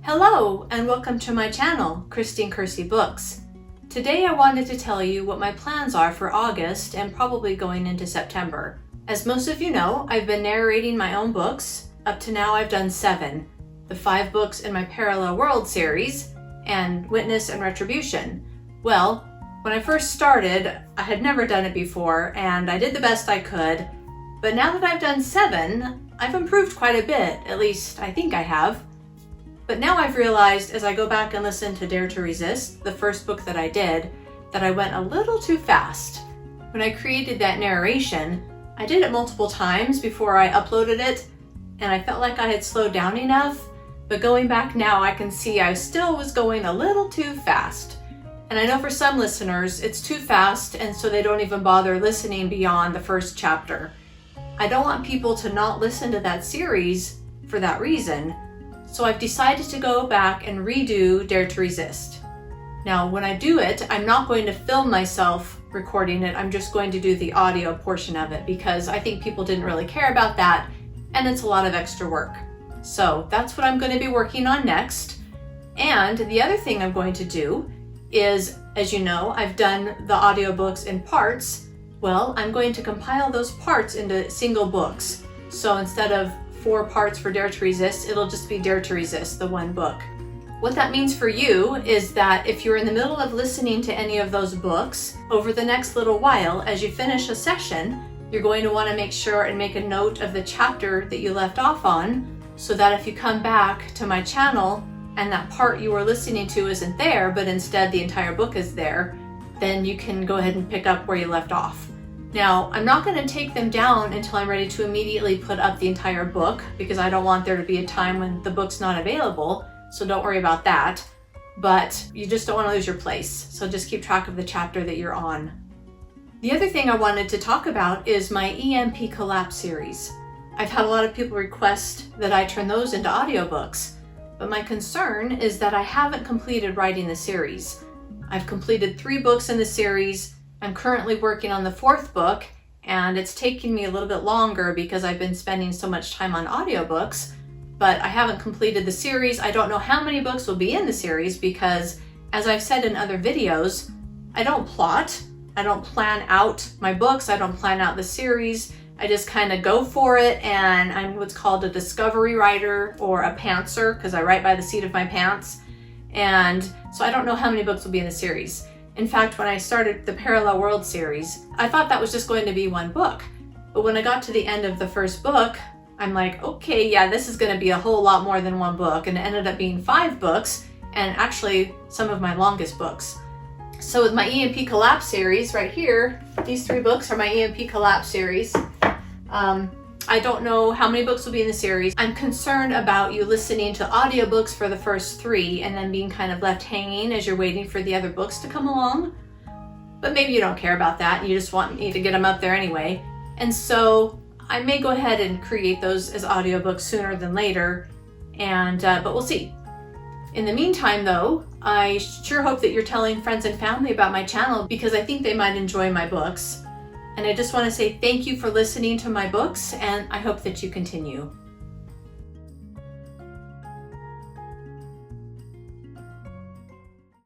Hello and welcome to my channel, Christine Kersey Books. Today I wanted to tell you what my plans are for August and probably going into September. As most of you know, I've been narrating my own books. Up to now I've done 7. The 5 books in my Parallel World series and Witness and Retribution. Well, when I first started, I had never done it before and I did the best I could. But now that I've done 7, I've improved quite a bit, at least I think I have. But now I've realized as I go back and listen to Dare to Resist, the first book that I did, that I went a little too fast. When I created that narration, I did it multiple times before I uploaded it, and I felt like I had slowed down enough, but going back now I can see I still was going a little too fast. And I know for some listeners it's too fast, and so they don't even bother listening beyond the first chapter. I don't want people to not listen to that series for that reason. So I've decided to go back and redo Dare to Resist. Now, when I do it, I'm not going to film myself recording it. I'm just going to do the audio portion of it because I think people didn't really care about that and it's a lot of extra work. So that's what I'm going to be working on next. And the other thing I'm going to do is, as you know, I've done the audiobooks in parts. Well, I'm going to compile those parts into single books. So instead of 4 parts for Dare to Resist, it'll just be Dare to Resist, the one book. What that means for you is that if you're in the middle of listening to any of those books, over the next little while, as you finish a session, you're going to want to make sure and make a note of the chapter that you left off on, so that if you come back to my channel and that part you were listening to isn't there, but instead the entire book is there, then you can go ahead and pick up where you left off. Now, I'm not going to take them down until I'm ready to immediately put up the entire book because I don't want there to be a time when the book's not available, so don't worry about that. But you just don't want to lose your place, so just keep track of the chapter that you're on. The other thing I wanted to talk about is my EMP Collapse series. I've had a lot of people request that I turn those into audiobooks, but my concern is that I haven't completed writing the series. I've completed 3 books in the series. I'm currently working on the 4th book, and it's taking me a little bit longer because I've been spending so much time on audiobooks, but I haven't completed the series. I don't know how many books will be in the series because, as I've said in other videos, I don't plot. I don't plan out my books. I don't plan out the series. I just kind of go for it, and I'm what's called a discovery writer or a pantser because I write by the seat of my pants. And so I don't know how many books will be in the series. In fact, when I started the Parallel World series, I thought that was just going to be 1 book. But when I got to the end of the first book, I'm like, okay, yeah, this is going to be a whole lot more than 1 book. And it ended up being 5 books, and actually some of my longest books. So with my EMP Collapse series right here, these 3 books are my EMP Collapse series. I don't know how many books will be in the series. I'm concerned about you listening to audiobooks for the first 3 and then being kind of left hanging as you're waiting for the other books to come along. But maybe you don't care about that and you just want me to get them up there anyway. And so I may go ahead and create those as audiobooks sooner than later, but we'll see. In the meantime though, I sure hope that you're telling friends and family about my channel because I think they might enjoy my books. And I just want to say thank you for listening to my books, and I hope that you continue.